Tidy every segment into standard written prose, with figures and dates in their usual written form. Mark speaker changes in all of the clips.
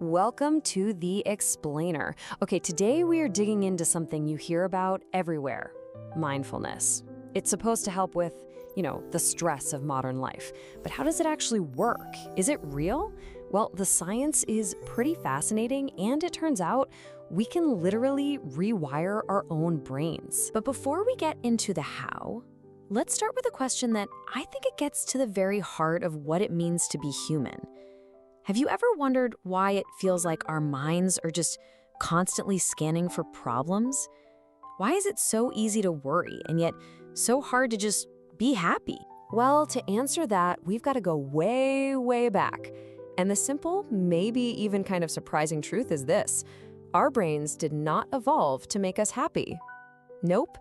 Speaker 1: Welcome to The Explainer. Okay, today we are digging into something you hear about everywhere, mindfulness. It's supposed to help with, the stress of modern life. But how does it actually work? Is it real? Well, the science is pretty fascinating, and it turns out we can literally rewire our own brains. But before we get into the how, let's start with a question that I think it gets to the very heart of what it means to be human. Have you ever wondered why it feels like our minds are just constantly scanning for problems? Why is it so easy to worry and yet so hard to just be happy? Well, to answer that, we've got to go way, way back. And the simple, maybe even kind of surprising truth is this: our brains did not evolve to make us happy. Nope,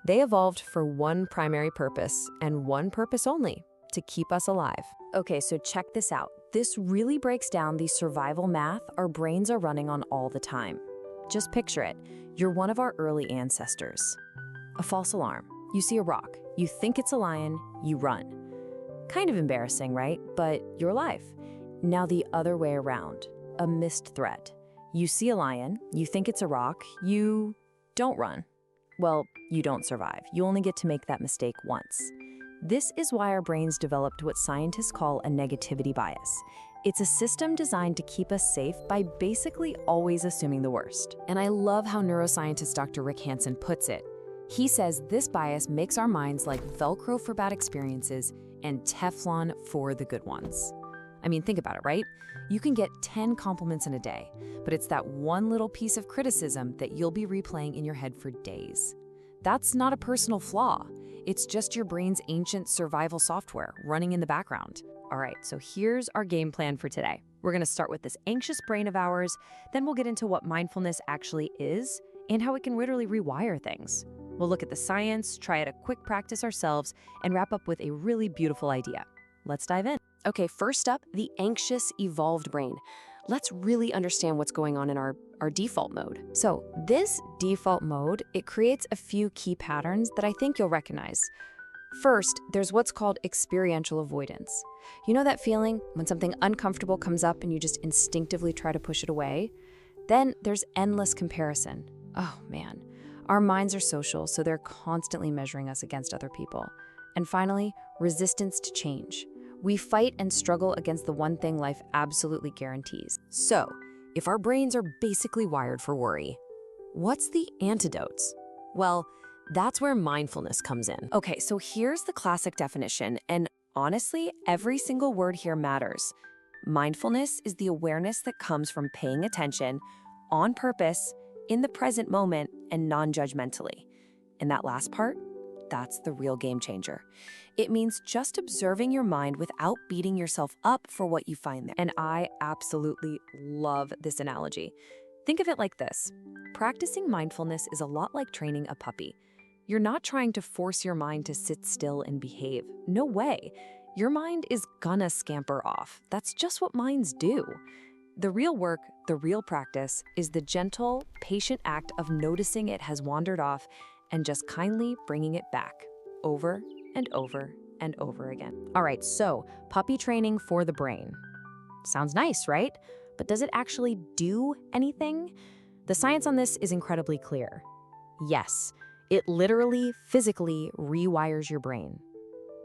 Speaker 1: they evolved for one primary purpose, and one purpose only: to keep us alive. Okay, so check this out. This really breaks down the survival math our brains are running on all the time. Just picture it. You're one of our early ancestors. A false alarm. You see a rock. You think it's a lion. You run. Kind of embarrassing, right? But you're alive. Now the other way around. A missed threat. You see a lion. You think it's a rock. You don't run. Well, you don't survive. You only get to make that mistake once. This is why our brains developed what scientists call a negativity bias. It's a system designed to keep us safe by basically always assuming the worst. And I love how neuroscientist Dr. Rick Hansen puts it. He says this bias makes our minds like Velcro for bad experiences and Teflon for the good ones. I mean, think about it, right? You can get 10 compliments in a day, but it's that one little piece of criticism that you'll be replaying in your head for days. That's not a personal flaw. It's just your brain's ancient survival software running in the background. All right, so here's our game plan for today. We're gonna start with this anxious brain of ours, then we'll get into what mindfulness actually is and how it can literally rewire things. We'll look at the science, try it a quick practice ourselves, and wrap up with a really beautiful idea. Let's dive in. Okay, first up, the anxious evolved brain. Let's really understand what's going on in our default mode. So this default mode, it creates a few key patterns that I think you'll recognize. First, there's what's called experiential avoidance. You know that feeling when something uncomfortable comes up and you just instinctively try to push it away? Then there's endless comparison. Oh man, our minds are social, so they're constantly measuring us against other people. And finally, resistance to change. We fight and struggle against the one thing life absolutely guarantees. So, if our brains are basically wired for worry, what's the antidotes? Well, that's where mindfulness comes in. Okay, so here's the classic definition, and honestly, every single word here matters. Mindfulness is the awareness that comes from paying attention, on purpose, in the present moment, and non-judgmentally. And that last part, that's the real game changer. It means just observing your mind without beating yourself up for what you find there. And I absolutely love this analogy. Think of it like this. Practicing mindfulness is a lot like training a puppy. You're not trying to force your mind to sit still and behave. No way. Your mind is gonna scamper off. That's just what minds do. The real work, the real practice, is the gentle, patient act of noticing it has wandered off and just kindly bringing it back over and over and over again. All right, so puppy training for the brain. Sounds nice, right? But does it actually do anything? The science on this is incredibly clear. Yes, it literally, physically rewires your brain.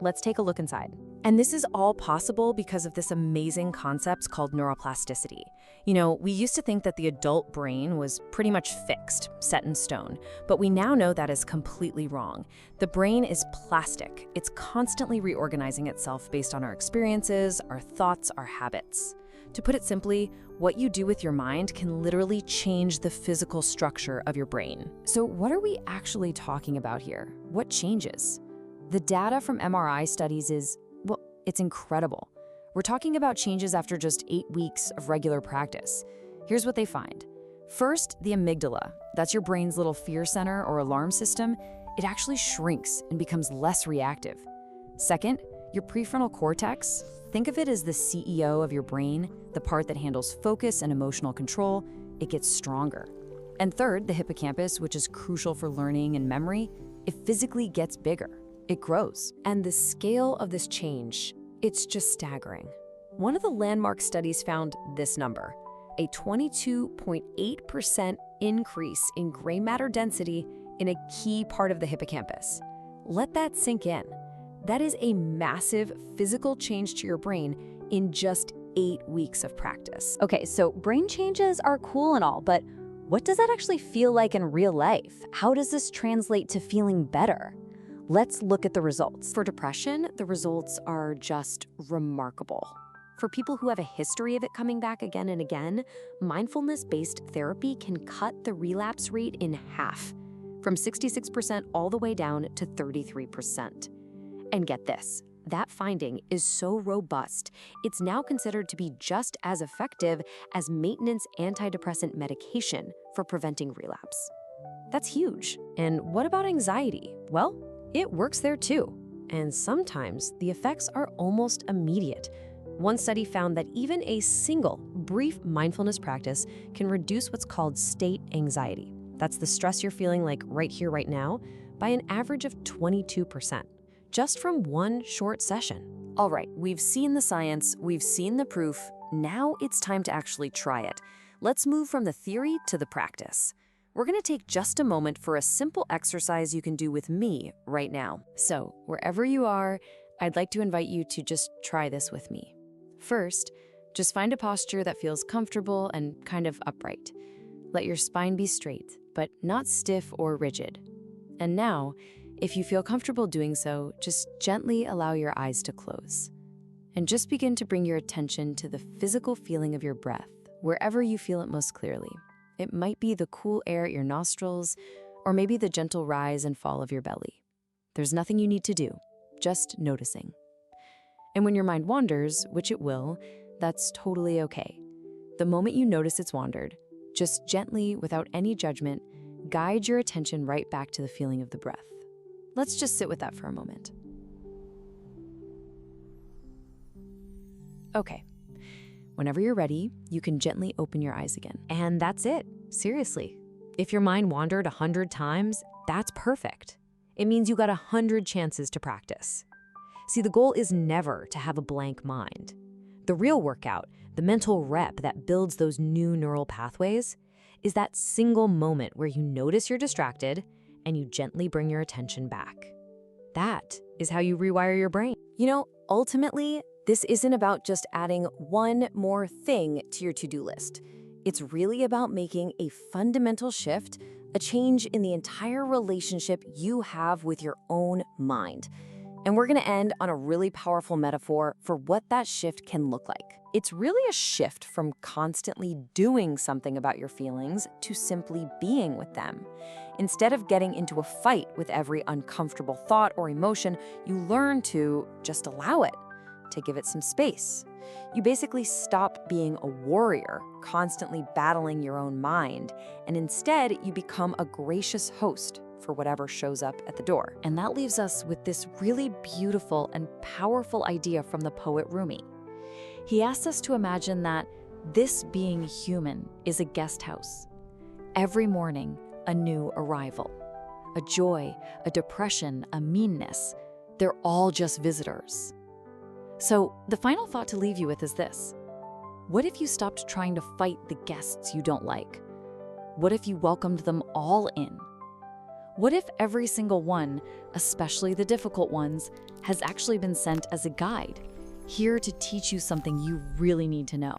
Speaker 1: Let's take a look inside. And this is all possible because of this amazing concept called neuroplasticity. We used to think that the adult brain was pretty much fixed, set in stone, but we now know that is completely wrong. The brain is plastic. It's constantly reorganizing itself based on our experiences, our thoughts, our habits. To put it simply, what you do with your mind can literally change the physical structure of your brain. So what are we actually talking about here? What changes? The data from MRI studies is, well, it's incredible. We're talking about changes after just 8 weeks of regular practice. Here's what they find. First, the amygdala, that's your brain's little fear center or alarm system, it actually shrinks and becomes less reactive. Second, your prefrontal cortex, think of it as the CEO of your brain, the part that handles focus and emotional control, it gets stronger. And third, the hippocampus, which is crucial for learning and memory, it physically gets bigger. It grows. And the scale of this change, it's just staggering. One of the landmark studies found this number. a 22.8% increase in gray matter density in a key part of the hippocampus. Let that sink in. That is a massive physical change to your brain in just 8 weeks of practice.
Speaker 2: Okay, so brain changes are cool and all, but what does that actually feel like in real life? How does this translate to feeling better? Let's look at the results.
Speaker 1: For depression, the results are just remarkable. For people who have a history of it coming back again and again, mindfulness-based therapy can cut the relapse rate in half, from 66% all the way down to 33%. And get this, that finding is so robust, it's now considered to be just as effective as maintenance antidepressant medication for preventing relapse. That's huge. And what about anxiety? Well, it works there too. And sometimes the effects are almost immediate. One study found that even a single brief mindfulness practice can reduce what's called state anxiety. That's the stress you're feeling like right here, right now, by an average of 22%, just from one short session. All right, we've seen the science, we've seen the proof, now it's time to actually try it. Let's move from the theory to the practice. We're gonna take just a moment for a simple exercise you can do with me right now. So, wherever you are, I'd like to invite you to just try this with me. First, just find a posture that feels comfortable and kind of upright. Let your spine be straight, but not stiff or rigid. And now, if you feel comfortable doing so, just gently allow your eyes to close. And just begin to bring your attention to the physical feeling of your breath, wherever you feel it most clearly. It might be the cool air at your nostrils, or maybe the gentle rise and fall of your belly. There's nothing you need to do, just noticing. And when your mind wanders, which it will, that's totally okay. The moment you notice it's wandered, just gently, without any judgment, guide your attention right back to the feeling of the breath. Let's just sit with that for a moment. Okay. Whenever you're ready, you can gently open your eyes again. And that's it. Seriously. If your mind wandered 100 times, that's perfect. It means you got 100 chances to practice. See, the goal is never to have a blank mind. The real workout, the mental rep that builds those new neural pathways, is that single moment where you notice you're distracted and you gently bring your attention back. That is how you rewire your brain. You know, ultimately, this isn't about just adding one more thing to your to-do list. It's really about making a fundamental shift, a change in the entire relationship you have with your own mind. And we're gonna end on a really powerful metaphor for what that shift can look like. It's really a shift from constantly doing something about your feelings to simply being with them. Instead of getting into a fight with every uncomfortable thought or emotion, you learn to just allow it, to give it some space. You basically stop being a warrior, constantly battling your own mind, and instead you become a gracious host for whatever shows up at the door. And that leaves us with this really beautiful and powerful idea from the poet Rumi. He asked us to imagine that this being human is a guest house. Every morning, a new arrival. A joy, a depression, a meanness. They're all just visitors. So the final thought to leave you with is this. What if you stopped trying to fight the guests you don't like? What if you welcomed them all in? What if every single one, especially the difficult ones, has actually been sent as a guide, here to teach you something you really need to know?